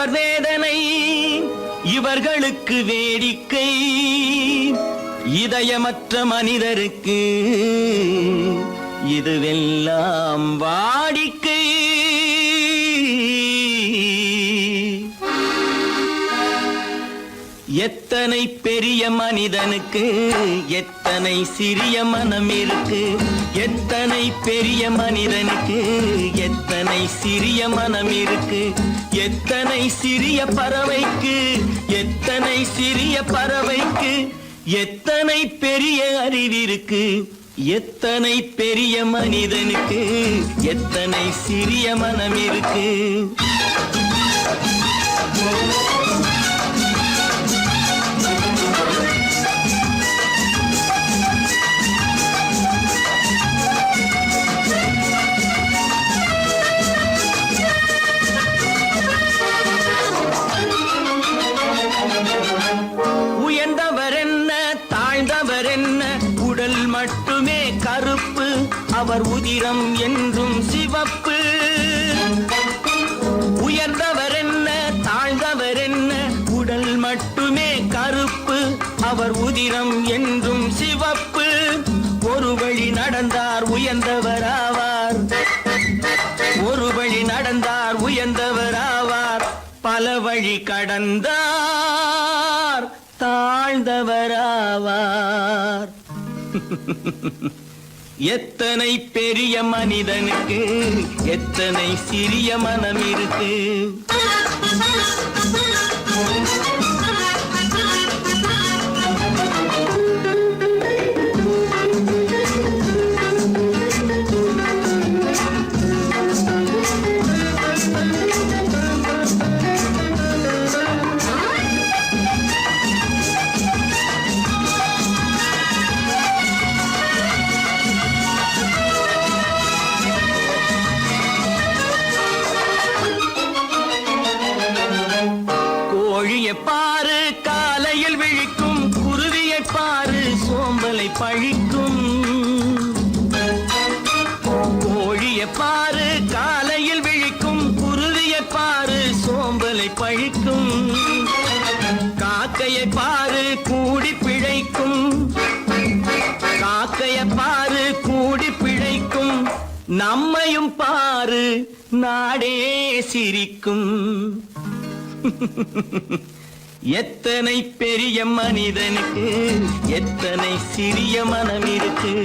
இவர் வேதனை இவர்களுக்கு வேடிக்கை, இதயமற்ற மனிதருக்கு இதுவெல்லாம் வாடிக்கை. எத்தனை பெரிய மனிதனுக்கு எத்தனை சிறிய மனம் இருக்கு, எத்தனை பெரிய மனிதனுக்கு எத்தனை சிறிய மனம் இருக்கு, எத்தனை சிறிய பறவைக்கு எத்தனை சிறிய பறவைக்கு எத்தனை பெரிய அறிவிருக்கு, எத்தனை பெரிய மனிதனுக்கு எத்தனை சிறிய மனம் இருக்கு. உயர்ந்தவர் என்ன தாழ்ந்தவர் என்ன, உடல் மட்டுமே கருப்பு, அவர் உதிரம் என்றும் சிவப்பு. உயர்ந்தவர் என்ன தாழ்ந்தவர் என்ன, உடல் மட்டுமே கருப்பு, அவர் உதிரம் என்றும் சிவப்பு. ஒரு வழி நடந்தார் உயர்ந்தவராவார், ஒரு வழி நடந்தார் உயர்ந்தவராவார், பல வழி கடந்தார் தாழ்ந்தவராவார். எத்தனை பெரிய மனிதனுக்கு எத்தனை சிறிய மனம் இருக்கு. கோழியை பாரு காலையில் விழிக்கும், குருவியை பாரு சோம்பலை பழிக்கும். கோழியை பாரு காலையில் விழிக்கும், குருவியை பாரு சோம்பலை பழிக்கும். காக்கையை பாரு கூடி பிழைக்கும், காக்கையை பாரு கூடி பிழைக்கும். நம்மையும் பாரு நாடே சிரிக்கும். எத்தனை பெரிய மனிதனுக்கு எத்தனை சிறிய மனம் இருக்கு.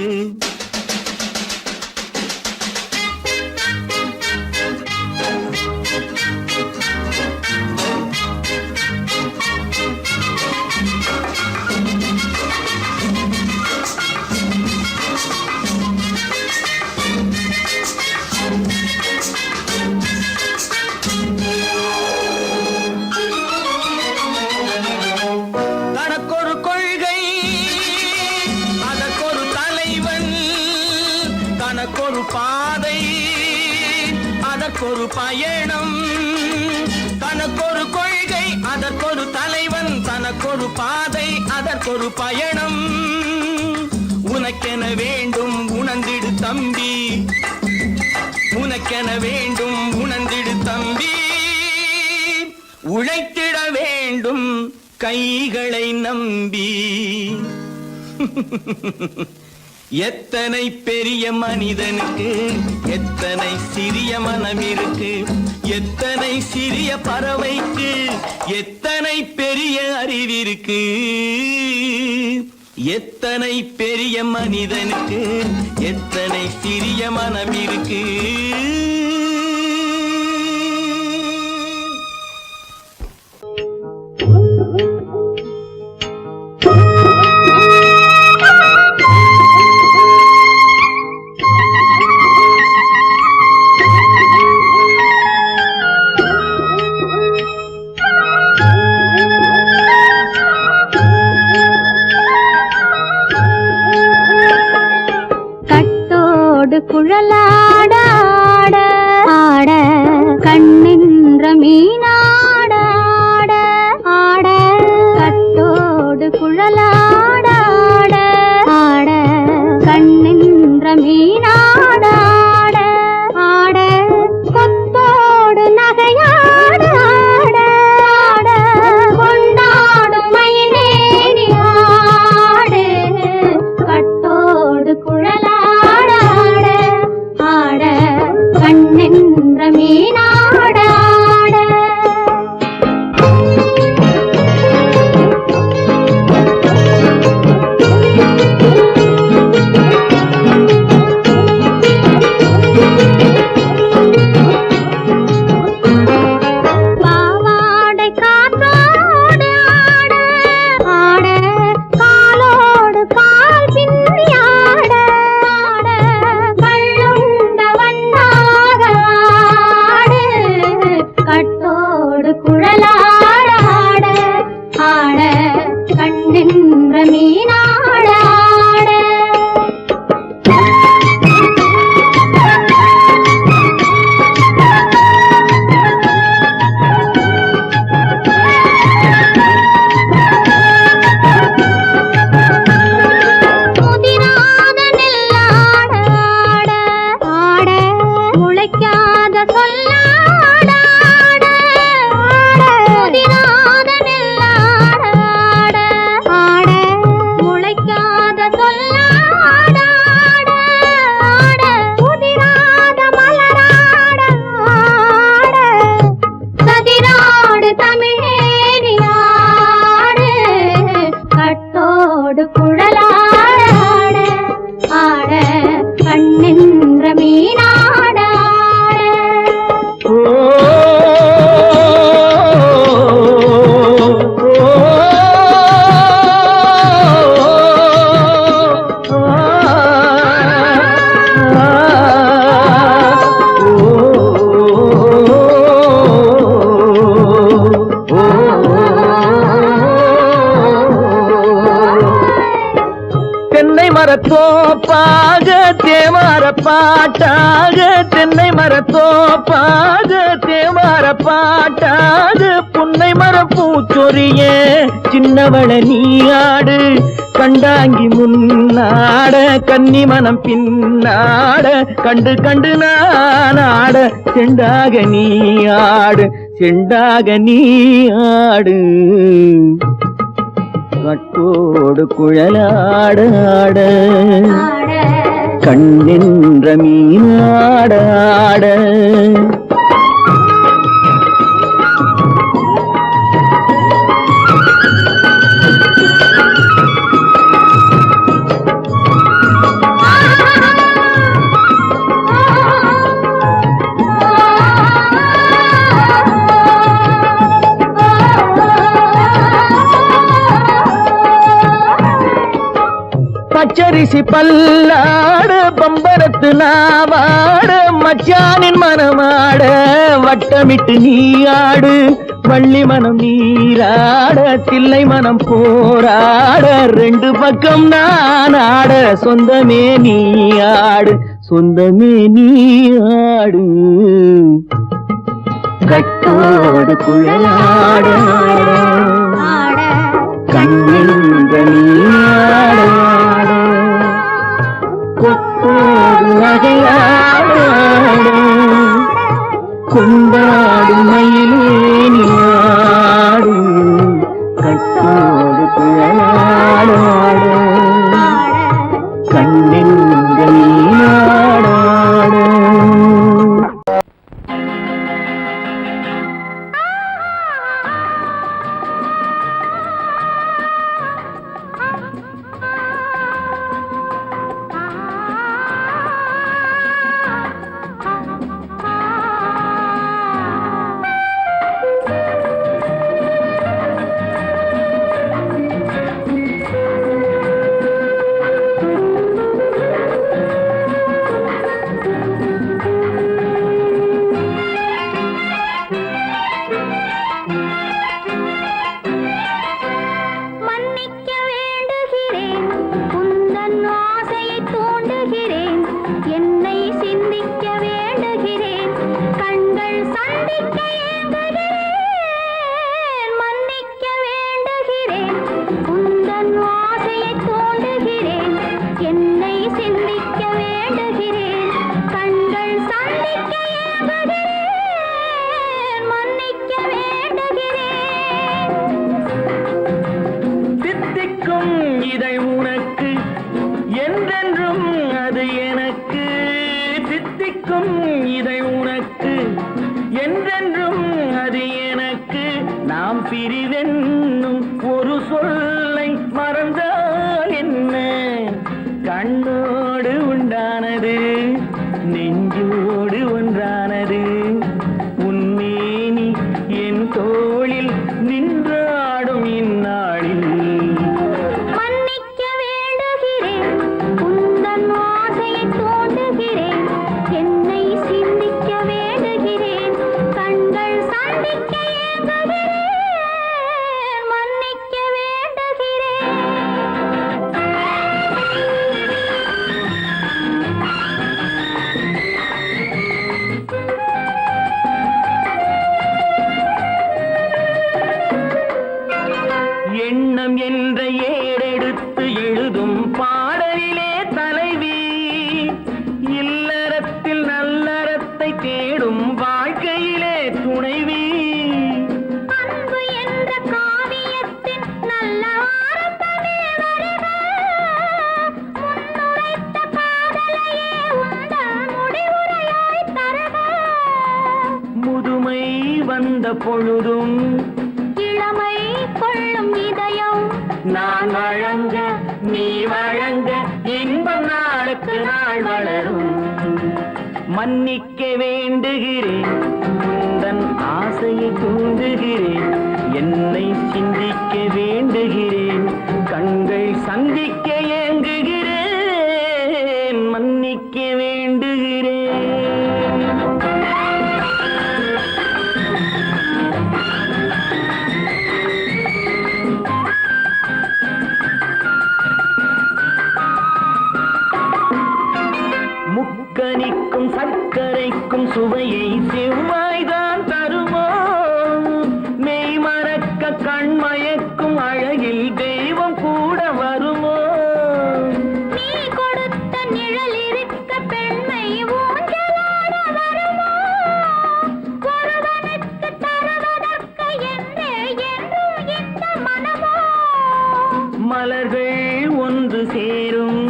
தனக்கொரு கொள்கை அதற்கொரு தலைவன், தனக்கொரு பாதை அதற்கொரு பயணம். தனக்கொரு கொள்கை அதற்கொரு தலைவன், தனக்கொரு பாதை அதற்கொரு பயணம். உனக்கென வேண்டும் உணர்ந்திடு தம்பி, உனக்கென வேண்டும் உணர்ந்திடு தம்பி. உழைத்திட வேண்டும் கைகளை நம்பி. எத்தனை பெரிய மனிதனுக்கு எத்தனை சிறிய மனம் இருக்கு, எத்தனை சிறிய பறவைக்கு எத்தனை பெரிய அறிவிருக்கு, எத்தனை பெரிய மனிதனுக்கு எத்தனை சிறிய மனம் இருக்கு. குழலாட ஆட ஆட கண்ணின்ற மீனாட ஆட ஆட கட்டோடு குழலாட ஆட ஆட கண்ணின்ற மீனாட ஆட ஆட கொத்தோடு நகையாட ஆட நின்ற மீனாட ஆட முதிராத நெல்லாட ஆட ஆட முளைக்காத சொல்லாட ஆட ஆட முதிராத நெல்லாட ஆட ஆட முளைக்காத சொல்லாட ஆட ஆட முதிராத மலராட ஆட சதிராடு தமிழேறி ஆடு கட்டோடு குழலாட ஆட ஆட கண்ணின்ற மீனாட ஆட தென்னை மரத்தோப்பாக தேமார பாட்டாக தென்னை மரத்தோப்பாக தேமார பாட்டாக புன்னை மர பூச்சொரிய சின்னவள நீயாடு கண்டாங்கி முன்னாட கன்னி மனம் பின்னாட கண்டு கண்டு நானாட செண்டாக நீயாடு செண்டாக நீயாடு கட்டோடு குழலாட ஆட ஆட கண்ணின்ற மீனாட ஆட பச்சரிசி பல்லாட பம்பரத்து நாவாட மச்சானின் மனமாட வட்டமிட்டு நீயாடு வள்ளி மனம் நீராட தில்லை மனம் போராட ரெண்டு பக்கம் நான் ஆட சொந்தமே நீயாடு சொந்தமே நீயாடு கட்டோடு குழலாட ஆட கண்ணின்ற நீயாட கொத்தோடு நகையாட கொண்டாடு மயிலேனியாடு கட்டோடு குழலாட கண்ணின்ற நீயாட மன்னிக்க வேண்டுகிறேன் உந்தன் ஆசையை தூண்டுகிறேன் என்னை சிந்திக்க வேண்டுகிறேன் கண்கள் சந்திக்க ஏங்குகிறேன் மன்னிக்க வேண்டுகிறேன் உந்தன் ஆசையை தூண்டுகிறேன் என்னை சிந்திக்க வேண்டுகிறேன் கண்கள் சந்திக்க ஏங்குகிறேன் மன்னிக்க வேண்டுகிறேன் தித்திக்கும் இதை உனக்கு என்றென்றும் அது எனக்கு தித்திக்கும் இதை உனக்கு என்றென்றும் அது எனக்கு நாம் பிரிவென்னும் ஒரு சொல்லை மறந்தால் என்ன கண்ணோடு உண்டானது நெஞ்சோடு ஒன்றானது உன்மேனி என் தோளில் நின்றாடும் இந்நாளில் மன்னிக்க என்ற ஏடெடுத்து எழுதும் பாடலிலே தலைவி, இல்லறத்தில் நல்லறத்தை தேடும் வாழ்க்கையிலே துணைவி. அன்பு என்ற காவியத்தின் நல்ல வார்த்தையே வருக, முன்னுரைத்த காதலையே உந்தன் முடிவுரையாய் தருக. முதுமை வந்த பொழுதும் இளமை கொள்ளும் இதயம் நான் வழங்க நீ வழங்க இன்பம் நாளுக்கு நாள் வளரும். மன்னிக்க வேண்டுகிறேன், உந்தன் ஆசையை தூண்டுகிறேன், என்னை சிந்திக்க வேண்டுகிறேன், கண்கள் சந்திக்க ஏங்குகிறேன், மன்னிக்க வேண்டுகிறேன். முக்கனிக்கும் சர்க்கரைக்கும் சுவையை செவ்வாய்தான் தருமோ, மெய் மறக்க கண்மயக்கும் அழகில் தெய்வம் கூட வருமோ. நீ கொடுத்த நிழல் இருக்க பெண்மை ஊஞ்சலாட வருமோ, ஒருவனுக்கு தருவதற்கு என்றே என்றும் இந்த மனமோ. மலர்கள் ஒன்று சேரும்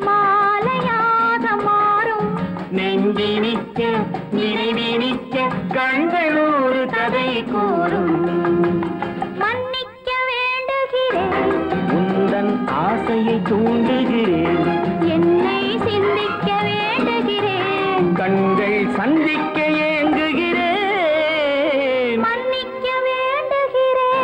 மாலையாக மாறும் நெஞ்சினிக்க நினைவினிக்க கண்கள் ஒரு கதை கூறும். மன்னிக்க வேண்டுகிறேன், உந்தன் ஆசையை தூண்டுகிறேன், என்னை சிந்திக்க வேண்டுகிறேன், கண்கள் சந்திக்க ஏங்குகிறேன், மன்னிக்க வேண்டுகிறேன்.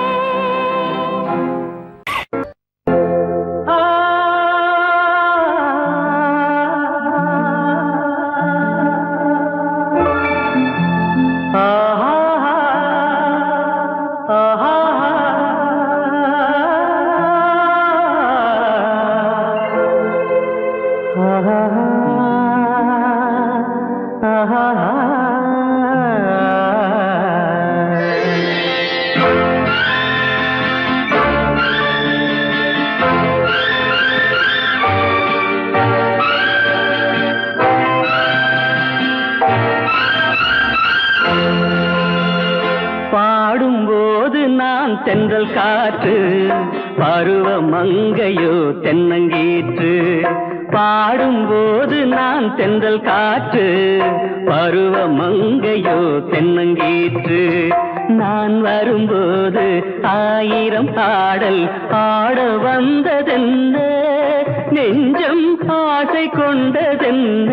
பாடும்போது நான் தென்றல் காற்று, பருவ மங்கையோ தென்னங்கீற்று. பாடும்போது நான் தென்றல் காற்று, பருவ மங்கையோ தென்னங்கீற்று. நான் வரும்போது ஆயிரம் பாடல் ஆட வந்ததென்ன, நெஞ்சம் ஆசை கொண்டதென்ன.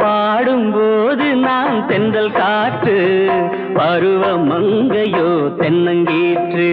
பாடும்போது நான் தென்றல் காற்று, பருவ மங்கையோ தென்னங்கீற்று.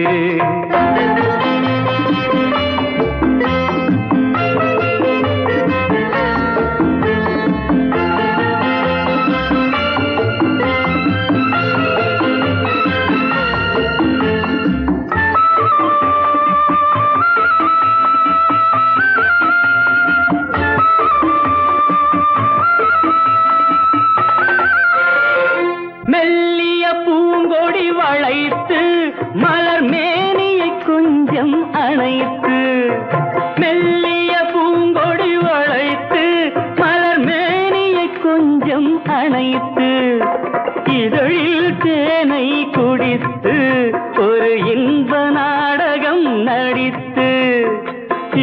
மெல்லிய பூங்கொடி வளைத்து மலர் மேனியை கொஞ்சம் அணைத்து, மெல்லிய பூங்கொடி வளைத்து மலர் மேனியை கொஞ்சம் அணைத்து, இதழில் தேனை குடித்து ஒரு இன்ப நாடகம் நடித்து,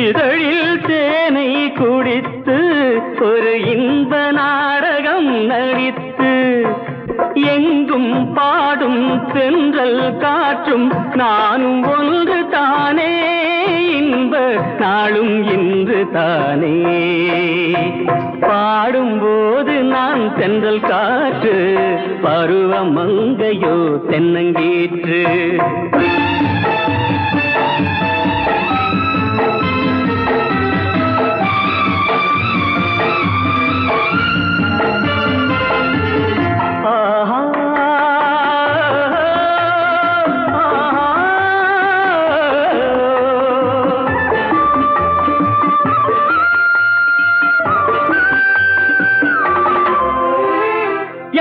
இதழில் தேனை குடித்து ஒரு இன்ப நாடகம் நடித்து, எங்கும் பாடும் தென்றல் காற்றும் நானும் ஒன்று தானே, இன்ப நாளும் இன்று தானே. பாடும்போது நான் தென்றல் காற்று, பருவ மங்கையோ தென்னங்கீற்று.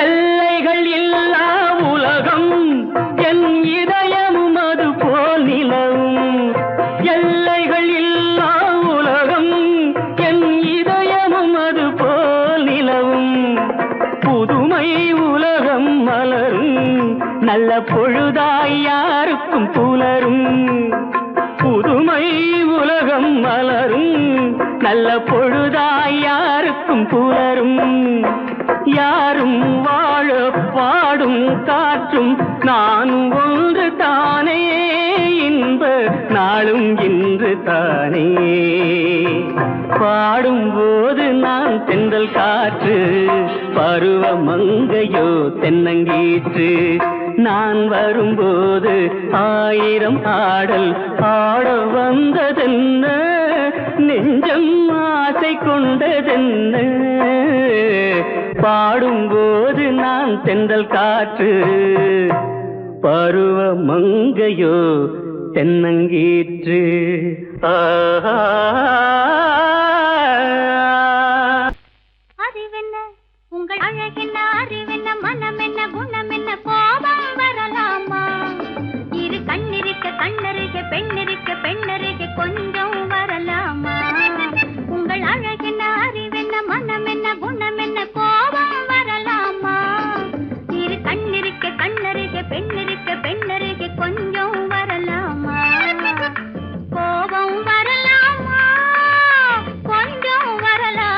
எல்லைகள் இல்லா உலகம் என் இதயமும் அது நல்ல பொழுதாய் யாருக்கும் புலரும் புதுமை உலகம் மலரும் நல்ல பொழுதாய் யாருக்கும் புலரும் யாரும் வாழ பாடும் காற்றும் நானும் ஒன்று தானே இன்ப நாளும் இன்று தானே பாடும்போது நான் தென்றல் காற்று பருவ மங்கையோ தென்னங்கீற்று நான் வரும்போது ஆயிரம் ஆடல் ஆட வந்ததென்ன நெஞ்சம் ஆசை கொண்டதென்ன பாடும்போது நான் தென்றல் காற்று பருவ மங்கையோ தென்னங்கீற்று அறிவென்ன உங்கள் அழகென்ன அறிவென்ன மனம் என்ன குணம் என்ன கோபம் வரலாமா இரு கண்ணிருக்க கண்ணருக பெண்ணிருக்க பெண்ணருக கொஞ்சம் வரலாமா உங்கள் அழகென்ன அறிவென்ன மனம் என்ன குணம் என்ன கோபம் வரலாமா இரு கண்ணிருக்க கண்ணருக பெண்ணிருக்க பெண்ணருக கொஞ்சம் வரலாமா கோபம் வரலாமா கொஞ்சம் வரலாமா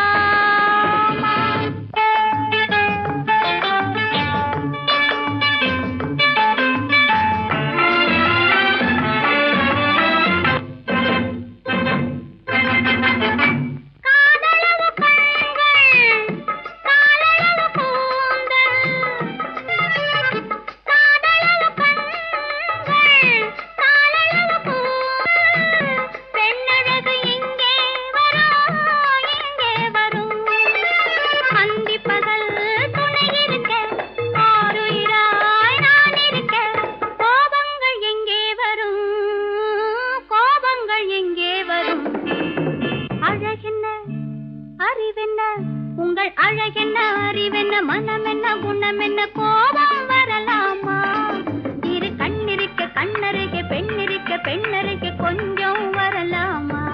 உங்கள் அழகென்ன அறிவென்ன மனம் என்ன குணம் என்ன கோபம் வரலாமா இரு கண்ணிருக்க கண்ணருக பெண்ணிருக்க பெண்ணருக கொஞ்சம் வரலாமா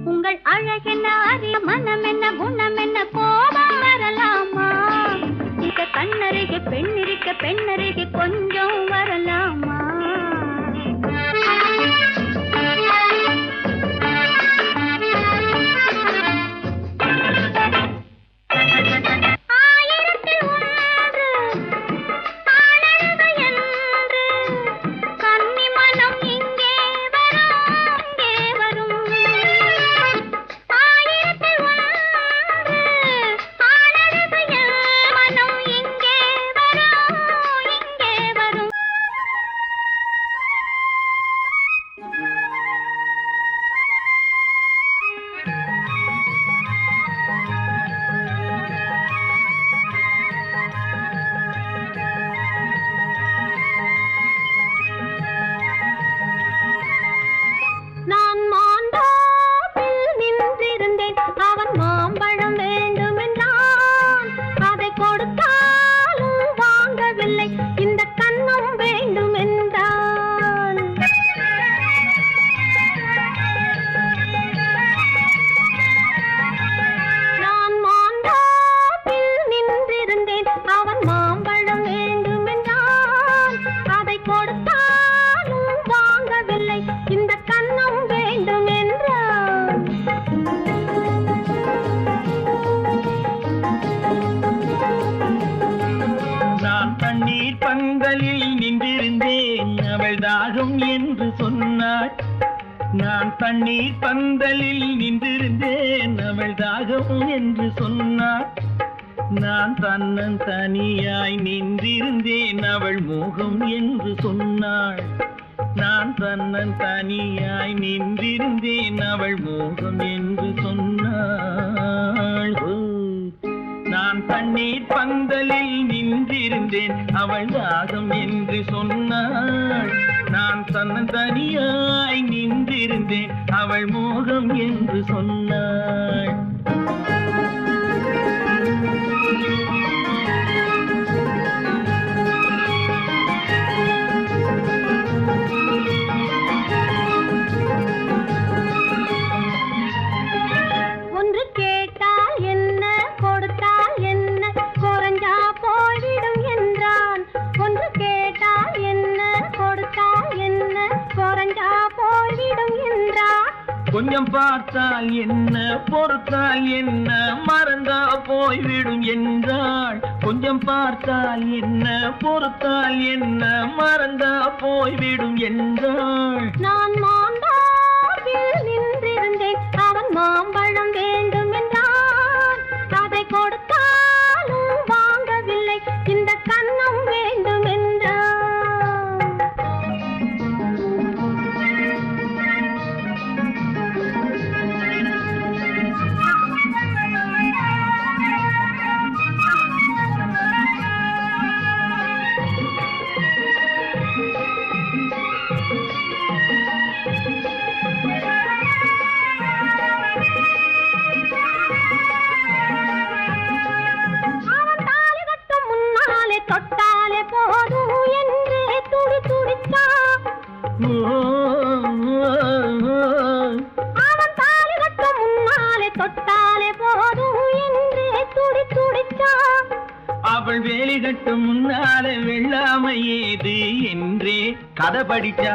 உங்கள் அழகென்ன அறிய மனம் என்ன குணம் என்ன கோபம் வரலாமா இத கண்ணருக பெண்ணிருக்க பெண்ணருக கொஞ்சம் வரலாமா நான் தண்ணீர் பந்தலில் நின்றிருந்தேன் அவள் தாகம் என்று சொன்னாள் நான் தன்னன் தனியாய் நின்றிருந்தேன் அவள் மோகம் என்று சொன்னாள் நான் தன்னன் தனியாய் நின்றிருந்தேன் அவள் மோகம் என்று சொன்னாள் நான் தண்ணீர் பந்தலில் நின்றிருந்தேன் அவள் தாகம் என்று சொன்னாள். நான் தனியாய் நின்றிருந்தேன் அவள் மோகம் என்று சொன்னாள். ஒன்று கேட்டால் என்ன கொடுத்தால் என்ன குறைஞ்சா போய்விடும் என்றான். ஒன்று கேட்டால் என்ன கொடுத்தால் என்ன குறைஞ்சா போய்விடும் என்றான். கொஞ்சம் பார்த்தால் என்ன பொறுத்தால் என்ன மறந்தா போய்விடும் என்றாள். கொஞ்சம் பார்த்தால் என்ன பொறுத்தால் என்ன மறந்தா போய்விடும் என்றாள். நான் மாந்தாவில் நின்றிருந்தேன் அவன் மாம்பழம் வேண்டும் என்றான். அதை கொடுத்தாலும் வாங்கவில்லை இந்த கன்னம் வேண்டும் என்றான். அவன் தாலி கட்டும் முன்னாலே தொட்டாலே போதும் என்றே துடிச்சான். அவன் தாலி கட்டும் முன்னாலே தொட்டாலே போதும் என்றே துடிச்சான். அவள் வேலி கட்டும் முன்னாலே வெள்ளாமை ஏது என்றே கதை படிச்சா.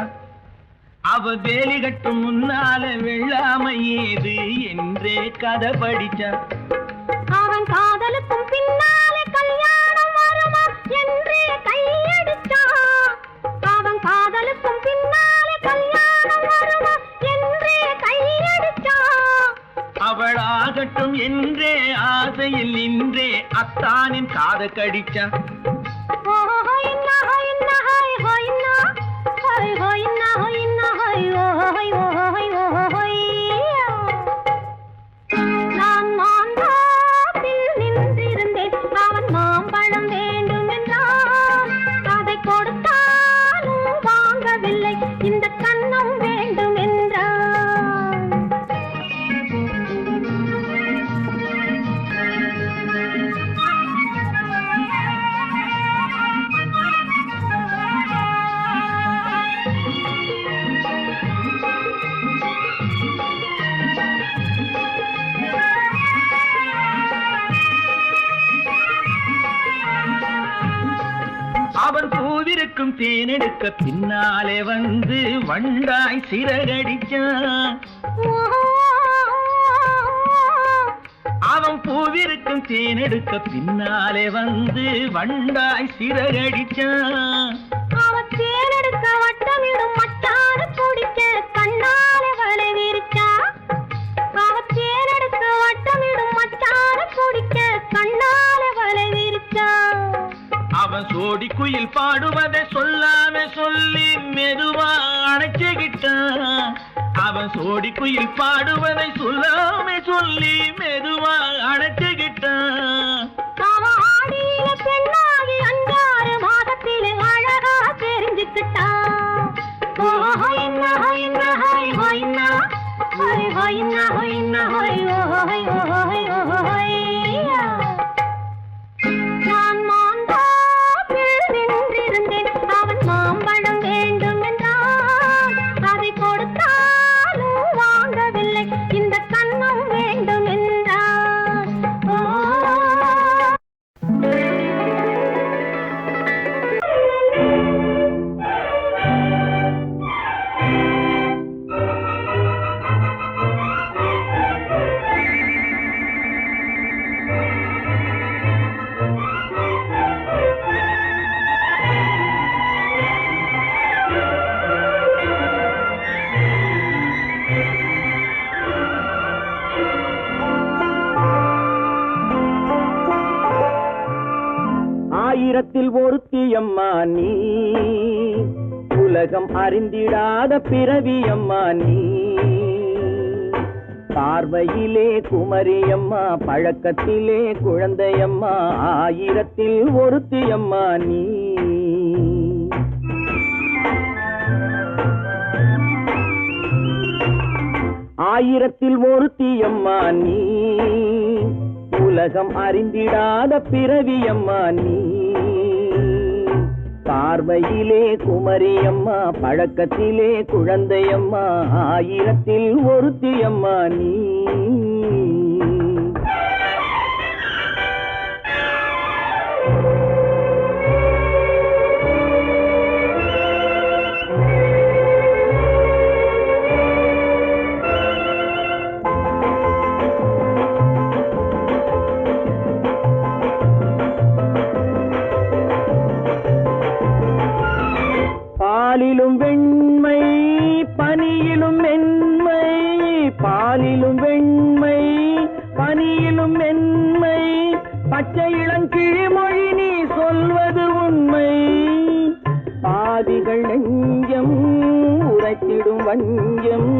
அவள் வேலி கட்டும் முன்னாலே வெள்ளாமை ஏது என்றே கதை படிச்சா. அவன் காதலுக்கும் பின்னாலே கல்யாணம் வருமா என்றே கையடிச்சான். அவன் காதலுக்கும் பின்னாலே கல்யாணம் வருமா என்றே கையடிச்சான். அவள் ஆகட்டும் என்றே ஆசையில் நின்றே அத்தானின் காத கடிச்சா. நான் மாந்தாப்பில் நின்றிருந்தேன் அவன் மாம்பழம் வேண்டும் என்றான். அதை கொடுத்தாலும் வாங்கவில்லை இந்த கன்னம் வேண்டும் என்றான். அவன் பூவிருக்கும் தேனெடுக்க பின்னாலே வந்து வண்டாய் சிறகடிச்சான். அவன் பூவிருக்கும் தேனெடுக்க பின்னாலே வந்து வண்டாய் சிறகடிச்சான். அவன் தேனெடுக்க வட்டமிடும் மட்டாறு குடிக்க கண்ணாலே வலை விரிச்சா. அவன் தேனெடுக்க வட்டமிடும் மட்டாறு குடிக்க கண்ணாலே வலை விரிச்சா. அவன் சோடி குயில் பாடுவதை சொல்லாம சொல்லி மெதுவா அணைச்சுக்கிட்டான். அவன் சோடி குயில் பாடுவதை சொல்லாம சொல்லி மெதுவா அணைச்சுக்கிட்டான். அவன் ஆடியில பெண்ணாகி 5-6 மாதத்திலே அழகா தெரிஞ்சுக்கிட்டான். நான் மாந்தாப்பில் நின்றிருந்தேன் அவன் மாம்பழம் வேண்டும் என்றான். அதை கொடுத்தாலும் வாங்கவில்லை இந்த கன்னம் வேண்டும் என்றான். ஆயிரத்தில் ஒருத்தியம்மா நீ, உலகம் அறிந்திடாத பிறவியம்மா நீ. பார்வையிலே குமரியம்மா, பழக்கத்திலே குழந்தையம்மா, ஆயிரத்தில் ஒருத்தியம்மா நீ. ஆயிரத்தில் ஒருத்தியம்மா நீ, உலகம் அறிந்திடாத பிறவியம்மா நீ. பார்வையிலே குமரியம்மா, பழக்கத்திலே குழந்தையம்மா, ஆயிரத்தில் ஒருத்தியம்மா நீ. பாலிலும் வெண்மை பனியிலும் மென்மை, பாலிலும் வெண்மை பனியிலும் மென்மை, பச்சை இளங்கிழிமொழி நீ சொல்வது உண்மை. பாதிகள் நெஞ்சம் உரைத்திடும் வஞ்சம்,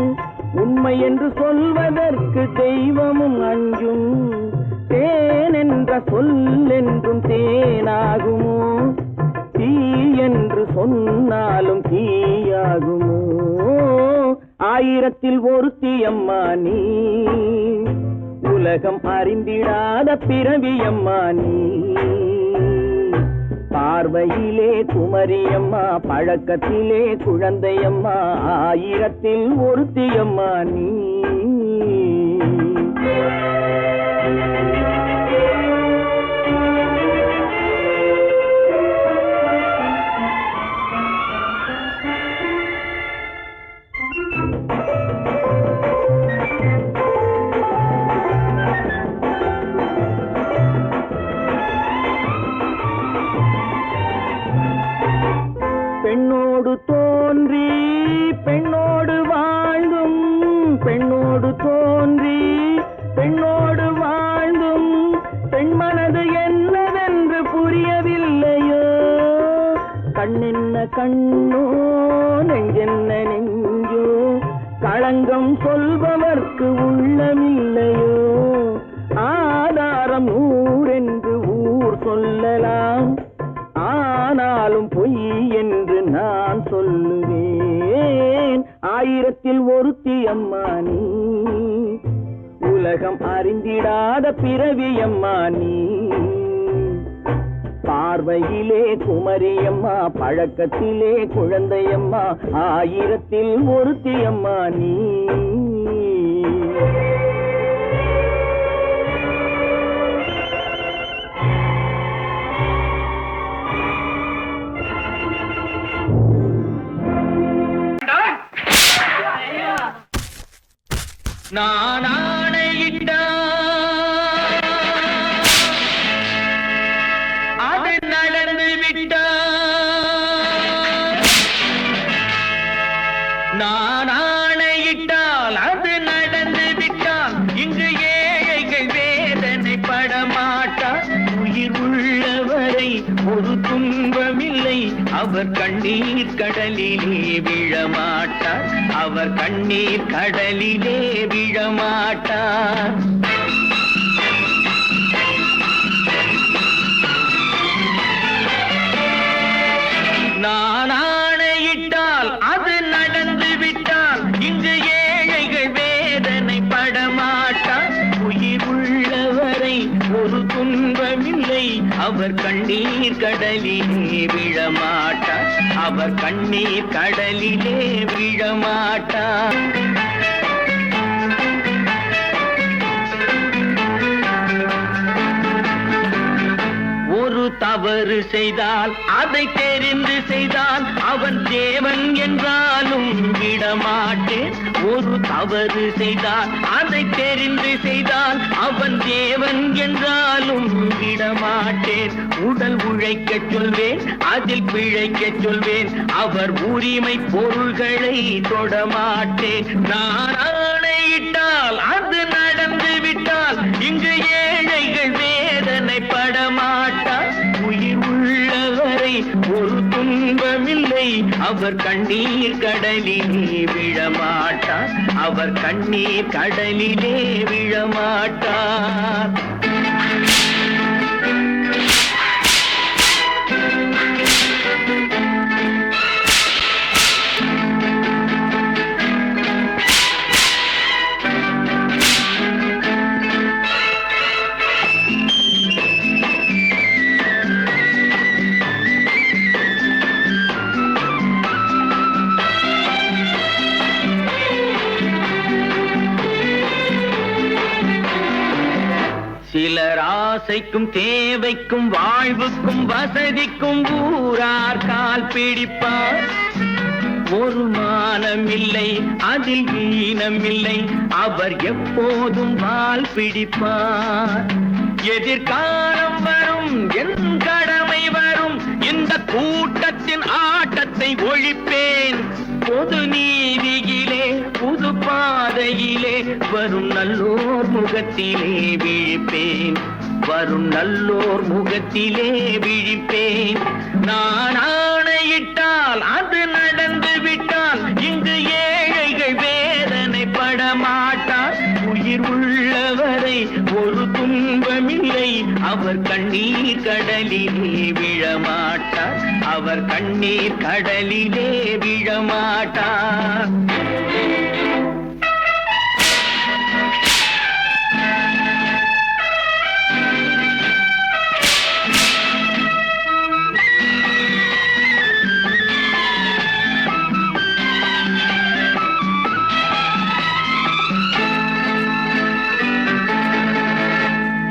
உண்மை என்று சொல்வதற்கு தெய்வமும் அஞ்சும். தேன் என்ற சொல் என்றும் தேனாகுமோ, தீ என்று சொன்னாலும் தீயாகுமோ. ஆயிரத்தில் ஒருத்தியம்மா நீ, உலகம் அறிந்திடாத பிறவியம்மா நீ. பார்வையிலே குமரியம்மா, பழக்கத்திலே குழந்தையம்மா, ஆயிரத்தில் ஒருத்தியம்மா நீ. பெண்ணோடு தோன்றி பெண்ணோடு வாழ்ந்தும், பெண்ணோடு தோன்றி பெண்ணோடு வாழ்ந்தும், பெண்மனது என்னவென்று புரியவில்லையோ. கண்ணென்ன கண்ணோ, நெஞ்சென்ன நெஞ்சோ, களங்கம் சொல்பவர்க்கு உள்ளமில்லையோ. ஆதாரம் நூறென்று ஊர் சொல்லலாம், ஆனாலும் பொய் என்று நான் சொல்லுவேன். ஆயிரத்தில் ஒருத்தியம்மா நீ, உலகம் அறிந்திடாத பிறவியம்மா நீ. பார்வையிலே குமரியம்மா, பழக்கத்திலே குழந்தையம்மா, ஆயிரத்தில் ஒருத்தியம்மா நீ. நான் ஆணையிட்ட அது நடந்து விட்ட, நான் ஆணையிட்டால் அது நடந்து விட்டால், இங்கு ஏழைகள் வேதனை படமாட்டார். உயிர் உள்ளவரை ஒரு துன்பமில்லை, அவர் கண்ணீர் கடலிலே விழமாட்டார், அவர் கண்ணீர் கடலிலே விழமாட்டார். நான் ஆணையிட்டால் அது நடந்து விட்டால், இங்கு ஏழைகள் வேதனை படமாட்டார். உயிர் உள்ளவரை ஒரு துன்பமில்லை, அவர் கண்ணீர் கடலிலே விழமாட்டார், அவர் கண்ணீர் கடலிலே விழமாட்டார். ஒரு தவறு செய்தால் அதை தெரிந்து செய்தால் அவன் தேவன் என்றாலும் விடமாட்டேன். ஒரு தவறு செய்தால் அதை தெரிந்து செய்தால் அவன் தேவன் என்றாலும் விடமாட்டேன். உடல் உழைக்கச் சொல்வேன், அதில் பிழைக்கச் சொல்வேன், அவர் உரிமை பொருள்களை தொடமாட்டேன். நான் ஆணையிட்டால் அது நடந்து விட்டால், இங்கு ஏழைகள் வேதனை படமாட்டார். உயிர் உள்ளவரை ஒரு துன்பம் துன்பமில்லை அவர் கண்ணீர் கடலிலே விழமாட்டார் அவர் கண்ணீர் கடலிலே விழமாட்டார் சிலர் ஆசைக்கும் தேவைக்கும் வாழ்வுக்கும் வசதிக்கும் ஊரார் கால் பிடிப்பார் ஒரு மானமில்லை அதில் ஈனமில்லை அவர் எப்போதும் வால் பிடிப்பார் எதிர்காலம் வரும் என் கடமை வரும் இந்த கூட்டத்தின் ஆட்டத்தை ஒழிப்பேன் பொது நீதியிலே புது பாதையிலே வரும் நல்லோர் முகத்திலே விழிப்பேன் வரும் நல்லோர் முகத்திலே விழிப்பேன் நான் ஆணையிட்டால் அது நடந்து விட்டால் இங்கு ஏழைகள் வேதனைப்பட மாட்டார் உயிர் உள்ளவரை ஒரு துன்பமில்லை அவர் கண்ணீர் கடலிலே விழமாட்டார் அவர் கண்ணீர் கடலிலே விழமாட்டார்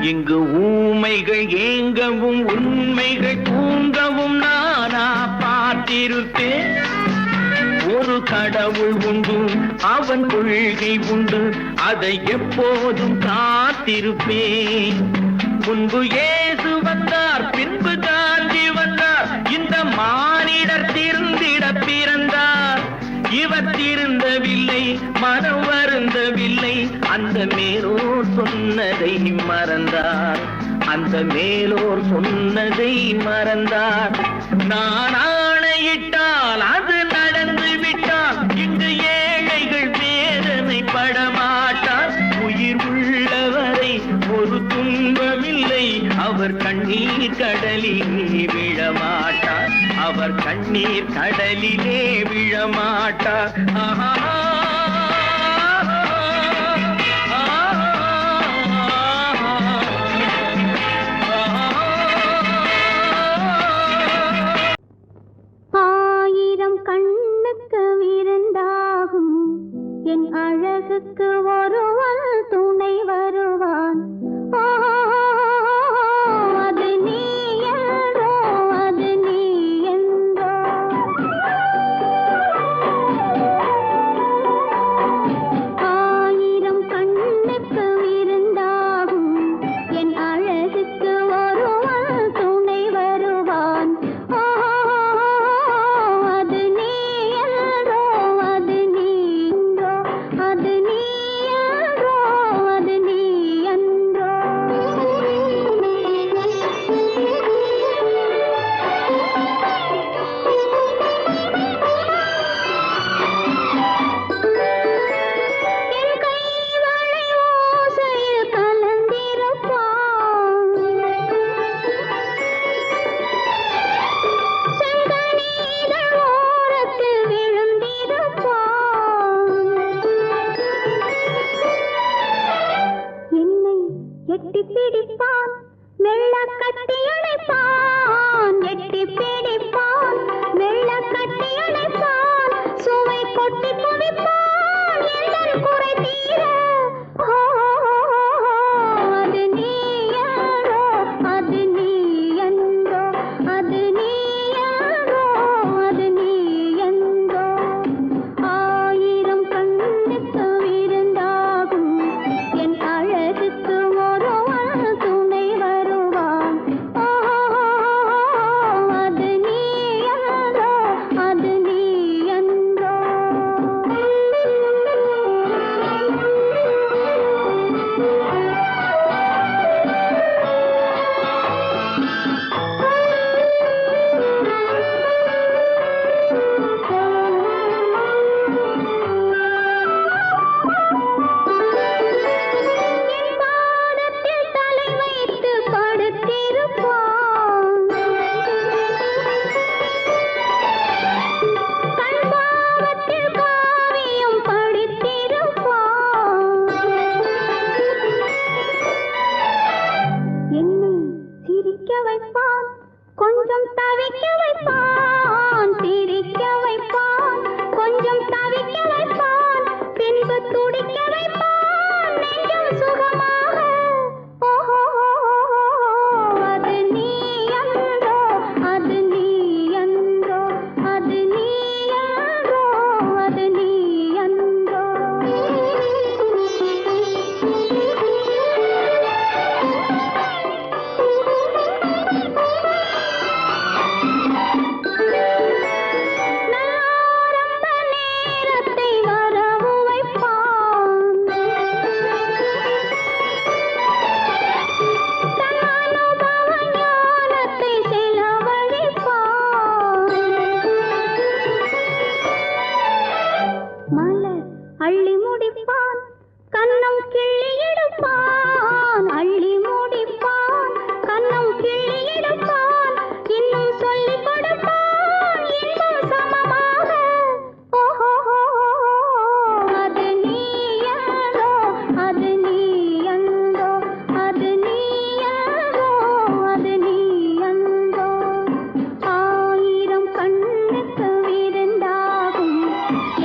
இங்கு ஊமைகள் ஏங்கவும் உண்மைகள் தூங்கவும் நானா பார்த்திருப்பேன் ஒரு கடவுள் உண்டு அவன் கொள்கை உண்டு அதை எப்போதும் காத்திருப்பேன் முன்பு இயேசு வந்தார் பின்பு காந்தி வந்தார் இந்த மானிடர் திருந்திட பிறந்தார் இவர் திருந்தவில்லை மனம் வருந்தவில்லை அந்த மேலோர் சொன்னதை மறந்தார் அந்த மேலோர் சொன்னதை மறந்தார் நான் ஆணையிட்டால் அது நடந்து விட்டால் இங்கு ஏழைகள் வேதனை படமாட்டார் உயிர் உள்ளவரை ஒரு துன்பமில்லை அவர் கண்ணீர் கடலிலே விழமாட்டார் அவர் கண்ணீர் கடலிலே விழமாட்டார் ஆயிரம் கண்ணுக்கு விருந்தாகும் என் அழகுக்கு ஒருவன் துணை வருவான் அது நீ என்றோ அது நீ என்றோ ஆயிரம் கண்ணுக்கு விருந்தாகும் என் அழகுக்கு ஒருவன் துணை வருவான் அது நீ என்றோ அது நீ என்றோ அது நீ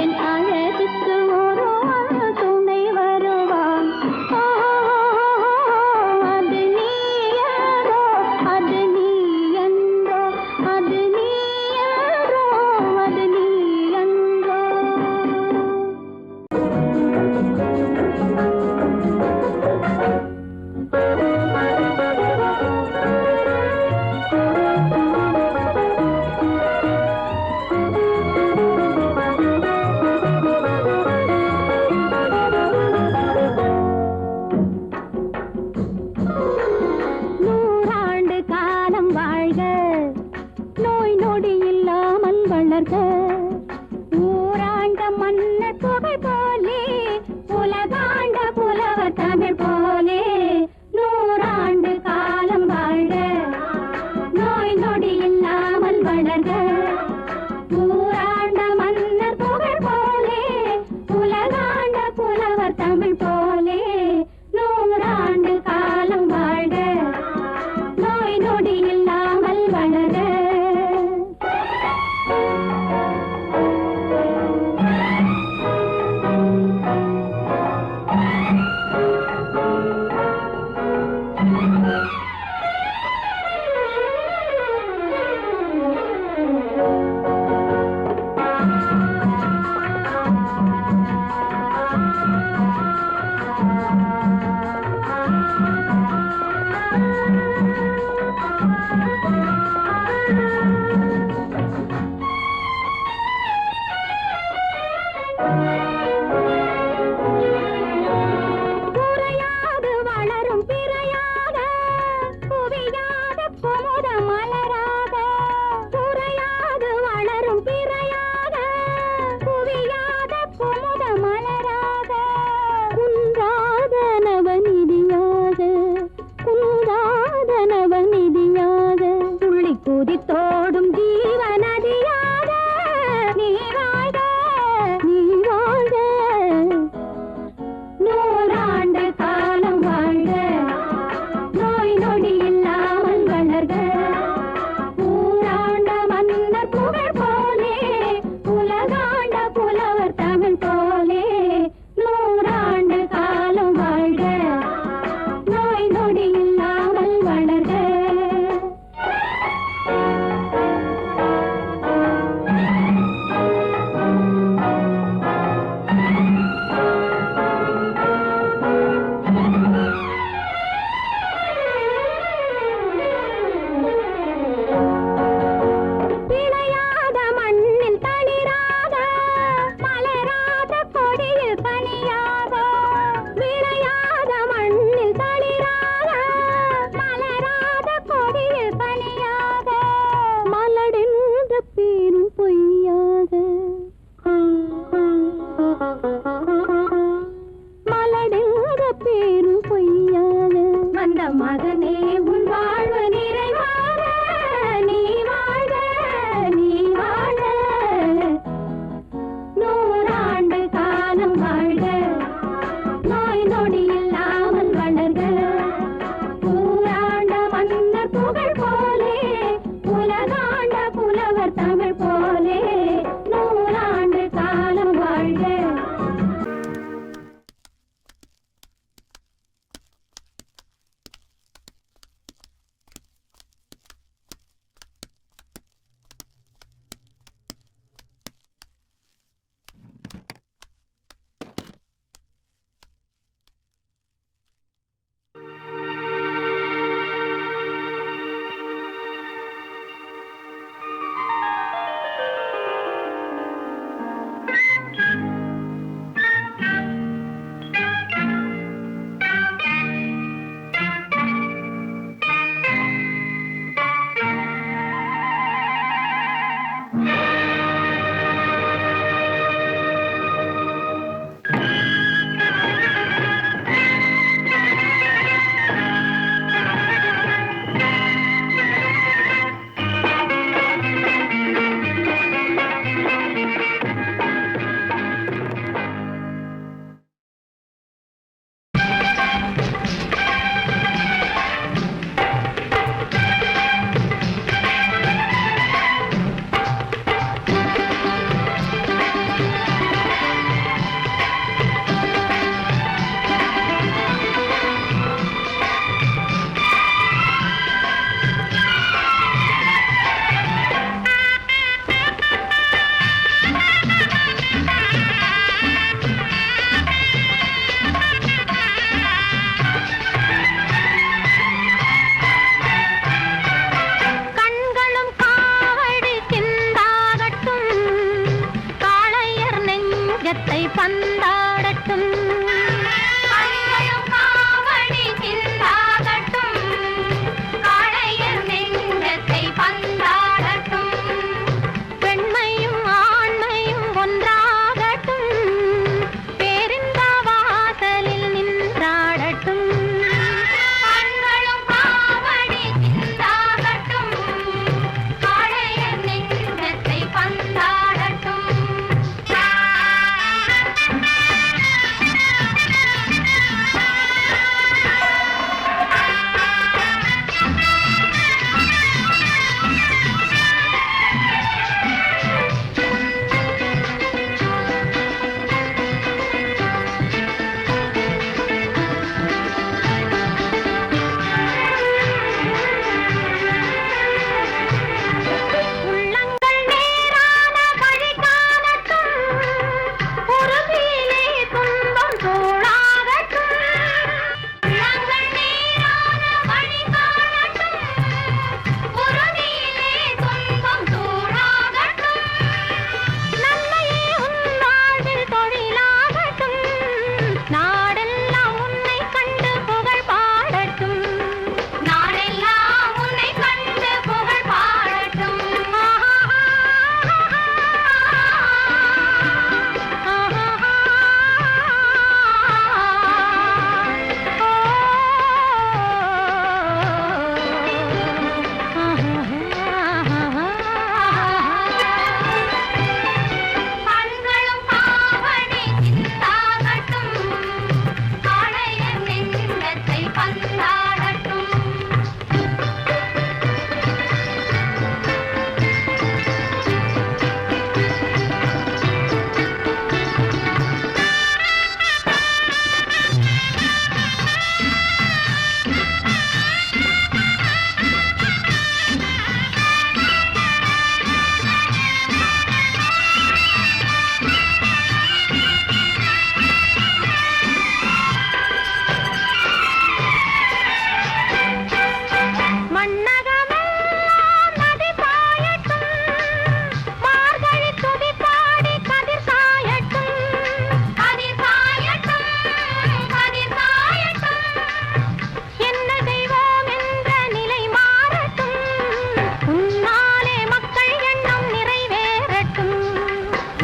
என் அழகுக்கு ஒருவன் துணை வருவான். அது நீ என்றோ, அது நீ என்றோ, அது நீ என்றோ, அது நீ என்றோ. நூறாண்டு காலம் வாழ்க, நோய் நொடி இல்லாமல் வளர்க. ஊராண்ட மன்னர் புகழ் போலே, உலகாண்ட புலவர் தமிழ் போலே. நூறாண்டு காலம் வாழ்க, நோய் நொடி இல்லாமல் வளர்க. ஊராண்ட மன்னர் புகழ் போலே, உலகாண்ட புலவர் தமிழ் போலே. நூறாண்டு காலம் வாழ்க, நோய் நொடி இல்லாமல் வளர. குறையாது வளரும் பிறையாக, குவியாத குமுத மலராக. குறையாது வளரும் பிறையாக, குவியாத குமுத மலராக. குன்றாத நவநிதியாக, குன்றாத நவநிதியாக. துள்ளி குதித்தோடும் ஜீவநதியாக நீ வாழ்க, நீ வாழ்க. நூறாண்டு காலம் வாழ்க, நோய் நொடி இல்லாமல் வளர்க. ஊராண்ட மன்னர் புகழ் போலே, உலகாண்ட புலவர் தமிழ் போலே. நூறாண்டு காலம் வாழ்க, நோய் நொடி இல்லாமல் வளர்க. விளையாத மண்ணில் தளிராக, மலராத கொடியில் பனியாக. விளையாத மண்ணில் தளிராக, மலராத கொடியில் பனியாக. மலடென்ற பேரும் பொய்யாக, மலடென்ற பேரும் பொய்யாக. வந்த மகனே உன் வாழ்வு நிறைவாக, நீ வாழ்க, நீ வாழ்க. நூறாண்டு காலம் வாழ்க, நோய் நொடி இல்லாமல் வளர்க. ஊராண்ட மன்னர் புகழ் போலே, உலகாண்ட புலவர் தமிழ் போலே. நூறாண்டு காலம் வாழ்க, நெஞ்சத்தை பந்தாடட்டும் காவடி சிந்தாகட்டும் காளையர் நெஞ்சத்தை பந்தாடட்டும் பெண்மையும் ஆண்மையும் ஒன்றாகட்டும் பேரின்ப வாசலில் நின்றாடட்டும் கண்களும் காவடி சிந்தாகட்டும் காளையர் நெஞ்சத்தை பந்தாடட்டும் உள்ளங்கள் நேரான வழி காணட்டும் உறுதியிலே துன்பம் தோளாகட்டும் உள்ளங்கள் நேரான வழி காணட்டும் உறுதியிலே துன்பம் தோளாகட்டும் நன்மையே உன் வாழ்வில் தொழிலாகட்டும் நாடெல்லாம் உன்னை கண்டு புகழ் பாடட்டும் நாடெல்லாம் உன்னை கண்டு புகழ் பாடட்டும் கண்களும் காவடி சிந்தாகட்டும் காளையர் நெஞ்சத்தை பந்தாடட்டும் மண்ணகமெல்லாம் நதி பாயட்டும் மார்கழி துதி பாடி கதிர் சாயட்டும் கதிர் சாயட்டும் கதிர் சாயட்டும் என்ன தெய்வம் என்ற நிலை மாறட்டும் உன்னாலே மக்கள் எண்ணம் நிறைவேறட்டும்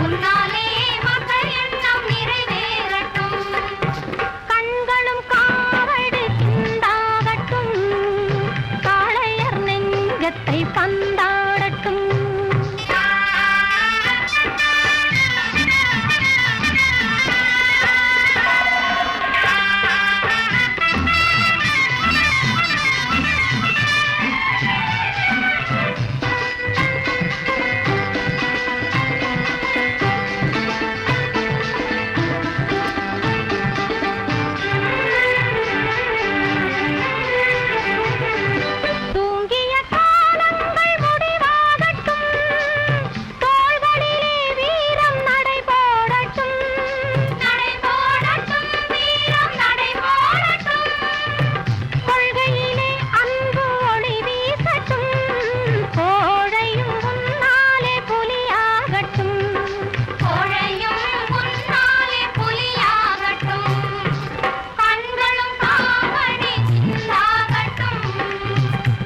உன்னாலே மக்கள் எண்ணம் நிறைவேறட்டும் கண்களும் காவடி சிந்தாகட்டும் காளையர் நெஞ்சத்தை பந்தாடட்டும் தூங்கிய காலங்கள் முடிவாகட்டும் தோள்களிலே வீரம் நடைபோடட்டும் நடைபோடட்டும் வீரம் நடைபோடட்டும் கொள்கையிலே அன்பு ஒளி வீசட்டும் கோழையும் உன்னாலே புலியாகட்டும் கோழையும் உன்னாலே புலியாகட்டும் கண்களும் காவடி சிந்தாகட்டும்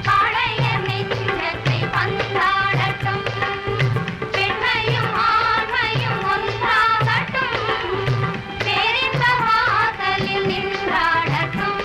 காளையர் நெஞ்சத்தை பந்தாடட்டும் பெண்மையும் ஆண்மையும் ஒன்றாகட்டும் பேரின்ப வாசலில் நின்றாடட்டும்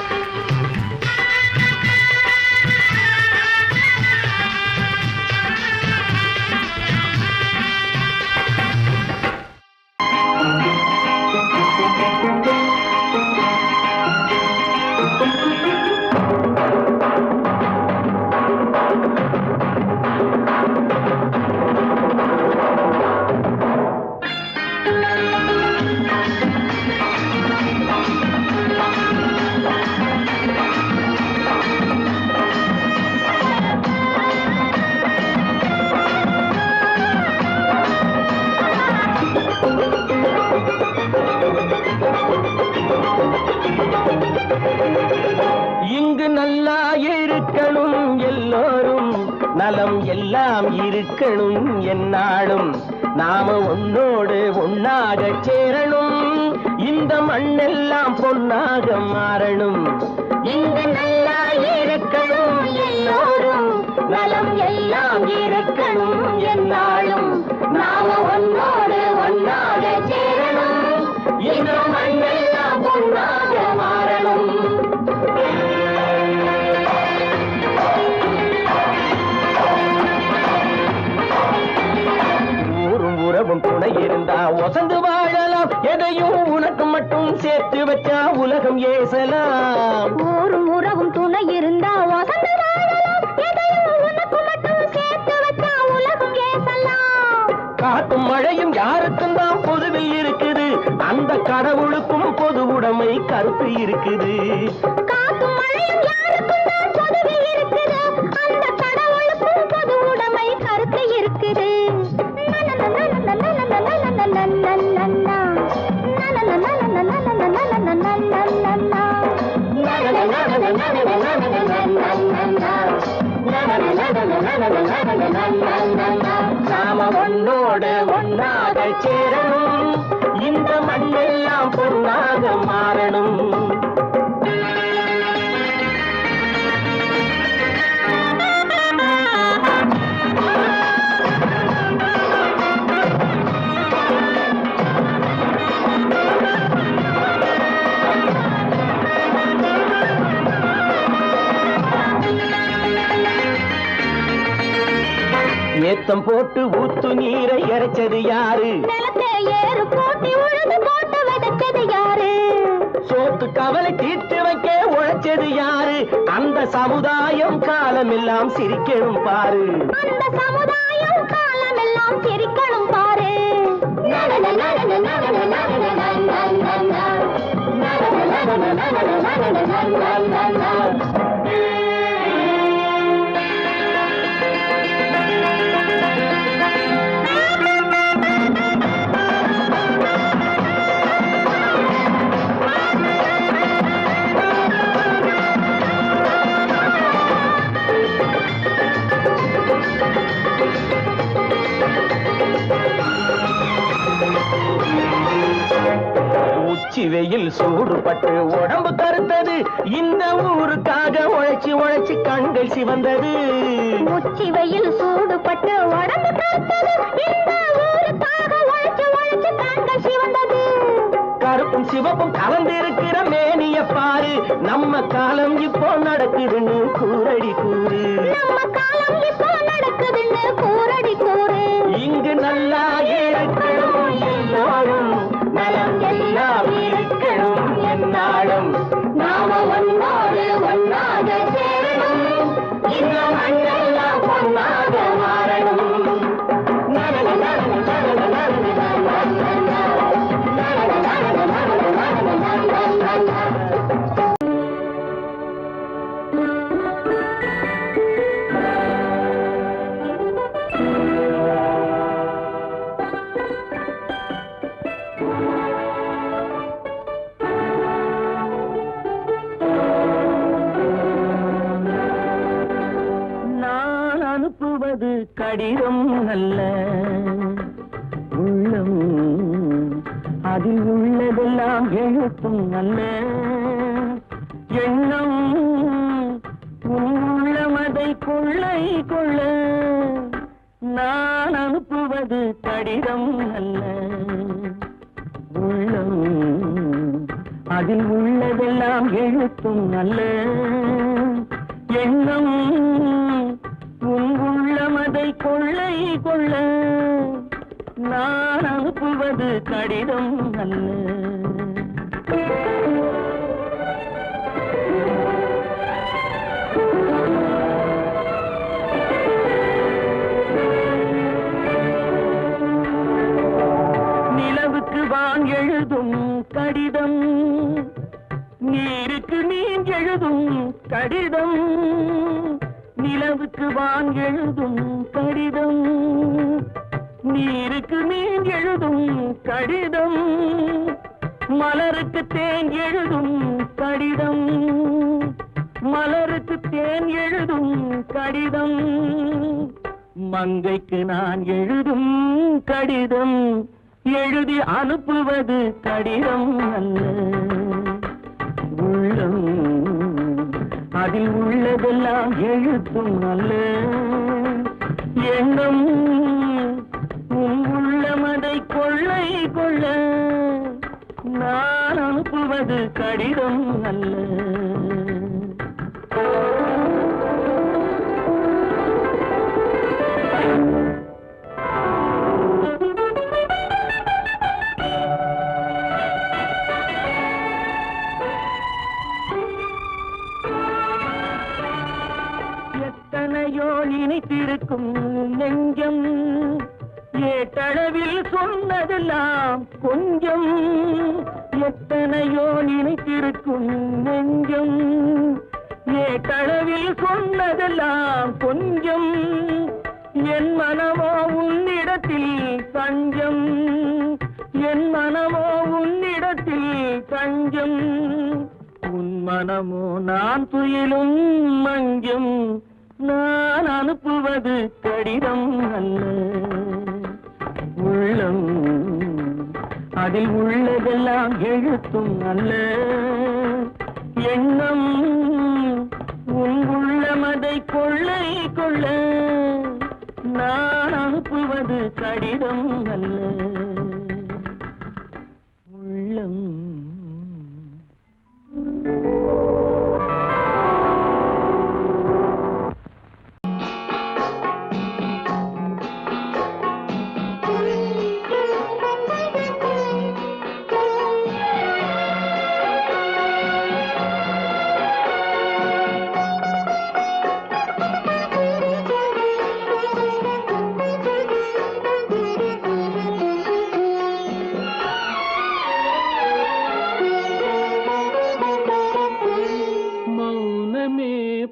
நலம் எல்லாம் இருக்கணும் என்னாலும் நாம ஒன்னோடு ஒண்ணு ஒன்னாக சேரணும், இந்த மண்ணெல்லாம் பொன்னாக மாறணும். இங்கு நல்லா இருக்கணும் எல்லோரும், நலம் எல்லாம் இருக்கணும் என்னாலும். நாம ஒன்னோடு ஒன்னாக சேரணும், இந்த மண்ணெல்லாம் பொன்னாக மாறணும். ஊரும் உறவும் துணை இருந்தா ஒசந்து வாழலாம், எதையும் உனக்கு மட்டும் சேர்த்து வச்சா உலகம் ஏசலாம். ஊரும் உறவும் துணை இருந்தா வசந்து வாழலாம், எதையும் உனக்கு மட்டும் சேர்த்து வச்சா உலகம் ஏசலாம். காத்தும் மழையும் யாருக்கும் தான் பொதுவில் இருக்குது, அந்த கடவுளுக்கும் பொது உடைமை கருத்து இருக்குது. காத்தும் மழையும் யாருக்கும் தான் பொதுவில் இருக்குது, அந்த கடவுளுக்கும் பொது உடைமை கருத்து இருக்குது. நாம ஒன்னோடு ஒன்னாக சேரணும், இந்த மண்ணெல்லாம் பொன்னாக மாறணும். ஏத்தம் போட்டு ஊத்து நீரை இறைச்சது யாரு? நிலத்தை ஏறு போட்டி உழுது போட்டு விதைச்சது யாரு? சோத்து கவலை தீர்த்து வைக்க உழைச்சது யாரு? அந்த சமுதாயம் காலமெல்லாம் சிரிக்கணும் பாரு. அந்த சமுதாயம் காலமெல்லாம் சிரிக்கணும் பாரு. உச்சி வெயில் சூடுபட்டு உடம்பு கருத்தது, இந்த ஊருக்காக உழைச்சி உழைச்சி கண்கள் சிவந்தது. உச்சி வெயில் சூடுபட்டு உடம்பு கருத்தது, இந்த ஊருக்காக உழைச்சு உழைச்சு கண்கள் சிவந்தது. கருப்பும் சிவப்பும் கலந்திருக்கிற மேனிய பாரு, நம்ம காலம் இப்போ நடக்குதுன்னு கூரடி கூறு. நம்ம காலம் இப்போ நடக்குதுன்னு கூரடி கூறு. இங்கு நல்லா இருக்கணும் எல்லோரும், நலம் எல்லாம் இருக்கணும் என்னாலும். நாம ஒன்னோடு ஒன்னாக சேரணும், இந்த மண்ணெல்லாம் பொன்னாக மாறணும். அனுப்புவது கடிதம் அல்ல, உள்ளம் அதில் உள்ளதெல்லாம் எழுத்தும் அல்ல. எண்ணம் உள்ளமதை கொள்ளை கொள்ள, நான் அனுப்புவது கடிதம் அல்ல, உள்ளம் அதில் உள்ளதெல்லாம் எழுத்தும் அல்ல. எண்ணம் உள்ளமதை கொள்ளை கொள்ள, நான் அனுப்புவது கடிதம் அல்ல. நிலவுக்கு வான் எழுதும் கடிதம், நீருக்கு நீர் எழுதும் கடிதம். நிலவுக்கு வான் எழுதும் கடிதம், நீருக்கு நீர் எழுதும் கடிதம். மலருக்கு தேன் எழுதும் கடிதம், மலருக்கு தேன் எழுதும் கடிதம். மங்கைக்கு நான் எழுதும் கடிதம், எழுதி அனுப்புவது கடிதம் அல்ல, உள்ளம் அதில் உள்ளதெல்லாம் எழுத்தும் அல்ல. எண்ணம் உன் உள்ளமதை கொள்ளை கொள்ள, நான் அனுப்புவது கடிதம் அல்ல. எத்தனையோ நினைத்திருக்கும் நெஞ்சம், ஏட்டளவில் சொன்னதெல்லாம் கொஞ்சம். எத்தனையோ நினைத்திருக்கும் நெஞ்சம், ஏட்டளவில் சொன்னதெல்லாம் கொஞ்சம். என் மனமோ உன்னிடத்தில் தஞ்சம், என் மனமோ உன்னிடத்தில் தஞ்சம். உன் மனமோ நான் துயிலும் மஞ்சம், நான் அனுப்புவது கடிதம் அல்ல. உள்ளம் அதில் உள்ளதெல்லாம் எழுத்தும் அல்ல. எண்ணம் உன் உள்ளமதை கொள்ளை கொள்ள, நான் அனுப்புவது கடிதம் அல்ல. உள்ளம்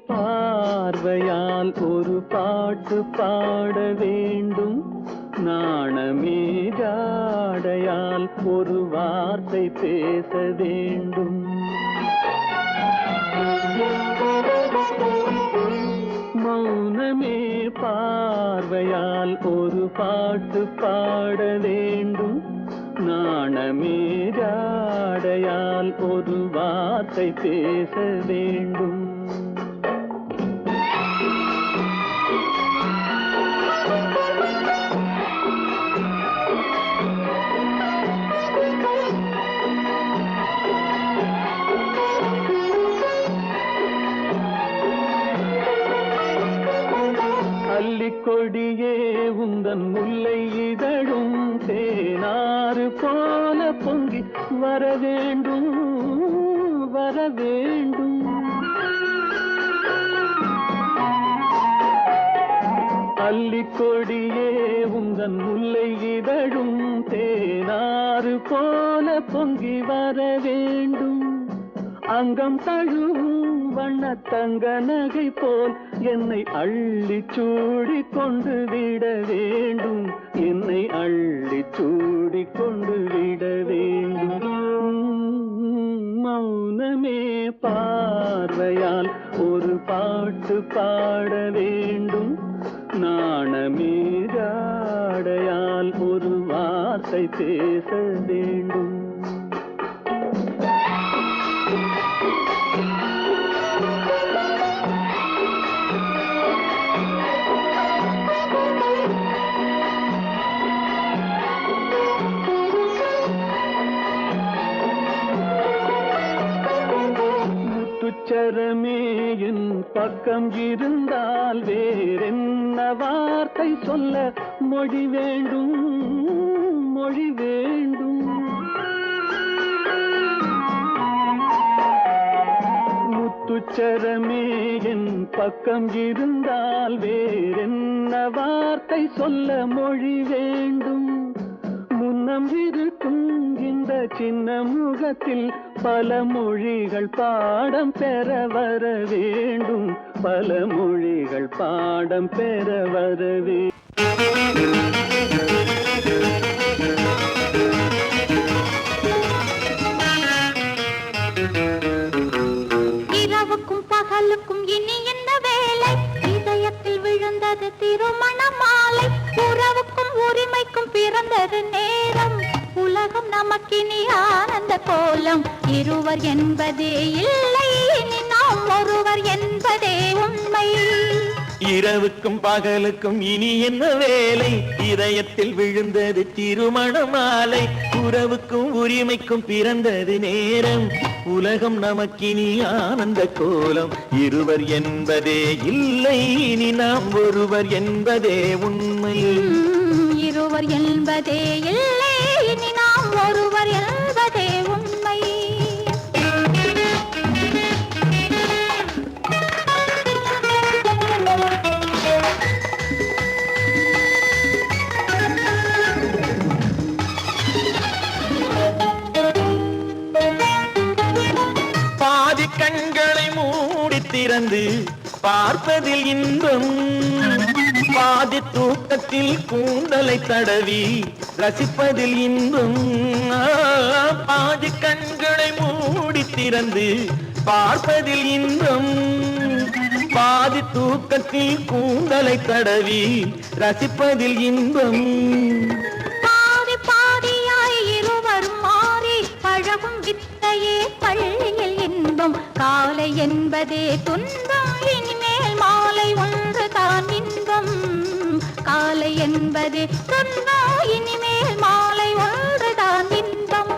பார்வையால் ஒரு பாட்டு பாட வேண்டும், நாணமே ஜாடையால் ஒரு வார்த்தை பேச வேண்டும். மௌனமே பார்வையால் ஒரு பாட்டு பாட வேண்டும், நாணமே ஜாடையால் ஒரு வார்த்தை பேச வேண்டும். கொடியே உந்தன் முல்லை இதழும் தேனாறு போல பொங்கி வர வேண்டும், வர வேண்டும். அல்லிக்கொடியே உந்தன் முல்லை இதழும் தேனாறு போல பொங்கி வர வேண்டும். அங்கம் தழுவும் வண்ணத்தங்க நகை போல் என்னை அள்ளி சூடி கொண்டு விட வேண்டும், என்னை அள்ளி சூடி கொண்டு விட வேண்டும். மௌனமே பார்வையால் ஒரு பாட்டு பாட வேண்டும், நாணமே ஜாடையால் ஒரு வார்த்தை பேச வேண்டும். முத்துச்சரமே என் பக்கம் இருந்தால் வேறென்ன வார்த்தை சொல்ல மொழி வேண்டும், மொழி வேண்டும். முத்துச்சரமே என் பக்கம் இருந்தால் வேறென்ன வார்த்தை சொல்ல மொழி வேண்டும். முன்னம் இருக்கும் இந்த சின்ன முகத்தில் பல மொழிகள் பாடம் பெற வர வேண்டும், பல மொழிகள் பாடம் பெற வர வேண்டும். இரவுக்கும் பகலுக்கும் இனி என்ன வேலை, இதயத்தில் விழுந்தது திருமண மாலை. உறவுக்கும் உரிமைக்கும் பிறந்தது நேரம். நமக்கினி ஆனந்த கோலம் இருவர் என்பதே இல்லை இனி நாம் ஒருவர் என்பதே உண்மை இரவுக்கும் பகலுக்கும் இனி என்ன வேலை இதயத்தில் விழுந்தது திருமண மாலை உறவுக்கும் உரிமைக்கும் பிறந்தது நேரம் உலகம் நமக்கினி ஆனந்த கோலம் இருவர் என்பதே இல்லை இனி நாம் ஒருவர் என்பதே உண்மை இருவர் என்பதே இல்லை இனி நாம் ஒருவர் என்பதே உண்மை பாதி கண்களை மூடி திறந்து பார்ப்பதில் இன்பம் பாதி தூக்கத்தில் கூந்தலை தடவி ரசிப்பதில் இன்பம் பாதி கண்களை மூடி திறந்து பார்ப்பதில் இன்பம் பாதி தூக்கத்தில் கூந்தலை தடவி ரசிப்பதில் இன்பம் பாதி பாதியாய் இருவரும் மாறி பழகும் வித்தையே பள்ளியில் இன்பம் காலை என்பதே துன்பம் இனிமேல் மாலை ஒன்றுதான் இன்பம் காலை என்பதே துன்பம் இனிமேல் மாலை ஒன்றுதான் இன்பம்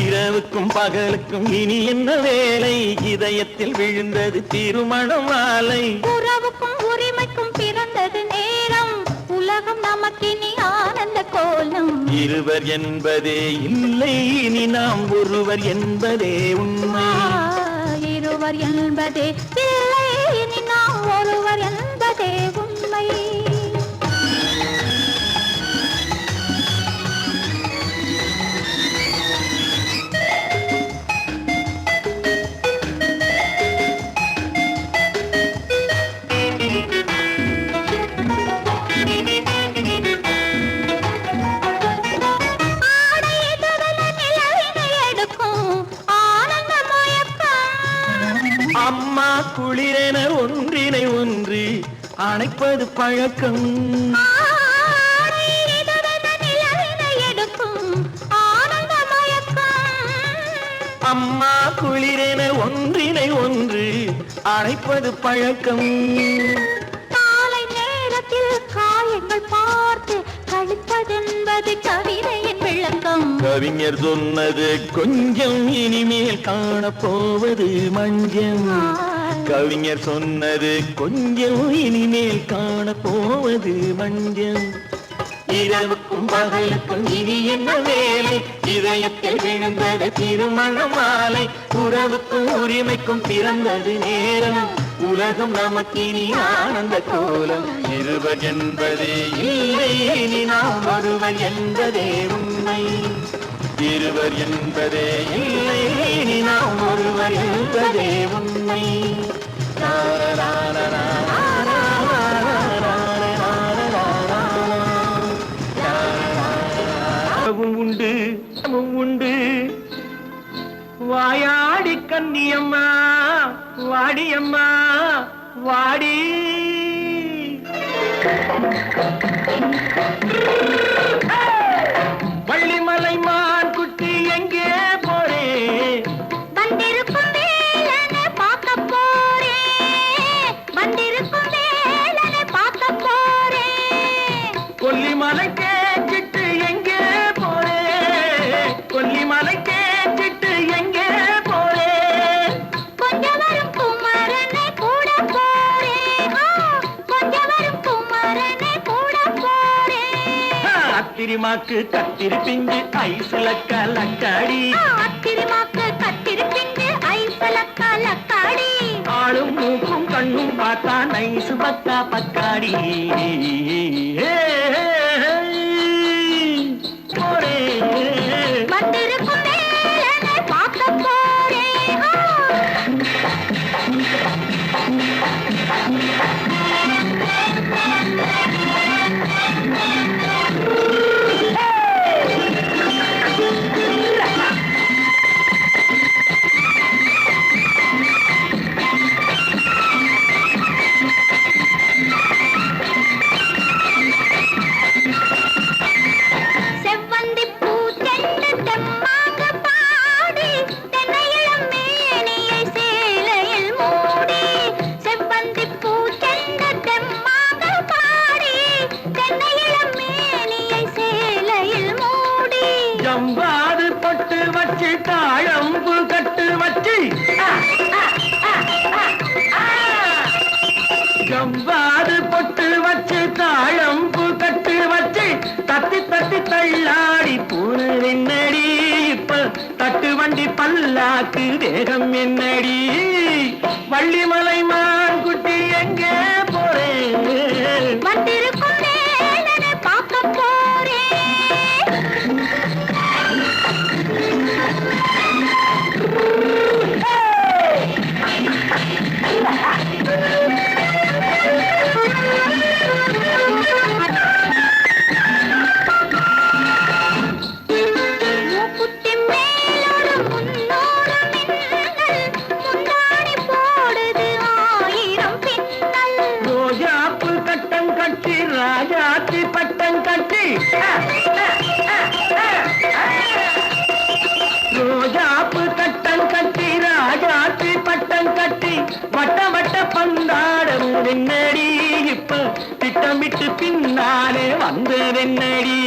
இரவுக்கும் பகலுக்கும் இனி என்ன வேலை இதயத்தில் விழுந்தது திருமண மாலை உறவுக்கும் உரிமைக்கும் பிறந்தது நேரம் உலகம் நமக்கினி ஆனந்த கோலம் இருவர் என்பதே இல்லை இனி நாம் ஒருவர் என்பதே உண்மை இருவர் என்பதே இல்லை இனி நாம் ஒருவர் என்பதே உண்மை அம்மா குளிரென ஒன்றினை ஒன்று அணைப்பது பழக்கம் அம்மா குளிரென ஒன்றினை ஒன்று அணைப்பது பழக்கம் காலை நேரத்தில் காயங்கள் பார்த்து கழிப்பதென்பது கவிதையின் விளக்கம் கவிஞர் சொன்னது கொஞ்சம் இனிமேல் காணப்போவது மஞ்சம் கவிஞர் சொன்னது கொஞ்சம் இனிமேல் காணப்போவது மஞ்சம் இரவுக்கும் பகலுக்கும் இனி என்ன வேலை இதயத்தில் விழுந்தது திருமண மாலை உறவுக்கும் உரிமைக்கும் பிறந்தது நேரம் உலகம் நமக்கினி ஆனந்த கோலம் இருவர் என்பதே இல்லை இனி நாம் ஒருவர் என்பதே உண்மை இருவர் என்பதே இல்லை இனி நாம் ஒருவர் என்பதே உண்மை உண்டு உண்டு வாயாடி கன்னியம்மா வாடியம்மா வாடி வள்ளிமலை மான் குட்டி எங்கே போறே வந்திருக்கும் வேலனை பார்க்க போறேன் வந்திருக்கும் வேலனை பார்க்க போறேன் கொல்லிமலை கேட்டுட்டு எங்கே போறே கொல்லிமலை கேட்டுட்டு எங்கே போறே கொஞ்சம் வரும் குமரனை கூட போறேன் கொஞ்சம் வரும் குமரனை கூட போறேன் அத்திரிமாக்கு கத்திரி பிஞ்சு ஐசுல கலக்காடி அத்திரிமாக்கு கத்திரி பிஞ்சு ஐசல கலக்காடி ஆளும் மூக்கும் கண்ணும் பார்த்தா நைசு பக்கா பக்காடி போரே வந்திருக்கும் வேலனை பார்க்க போறேன் பொட்டு வச்சு தாழம்பு கட்டு வச்சு ஜவ்வாது பொட்டு வச்சு தாழம்பு கட்டு வச்சு தத்தி தத்தி தள்ளாடி பூனு என்னடி இப்ப தட்டு வண்டி பல்லாக்கு தேகம் என்னடி வள்ளிமலை மான் குட்டி எங்கே போறேன் வந்திருக்கும் வேலனை பார்க்க போறேன் ராஜாத்தி பட்டம் கட்டி ரோஜாப்பு கட்டம் கட்டி ராஜாத்தி பட்டம் கட்டி வட்ட வட்ட பந்தாடம் வெண்ணடி இப்ப திட்டமிட்டு பின்னாலே வந்து வெண்ணடி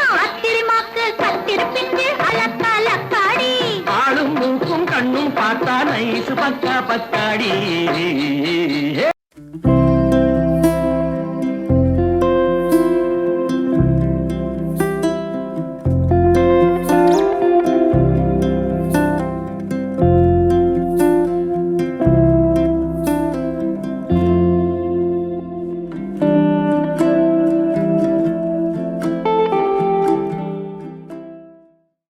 ஆத்திரமாக்கு கத்திருப்பின்று அலக்காடி ஆளும் மூக்கும் கண்ணும் பார்த்தா நைசு பக்கா பத்தாடி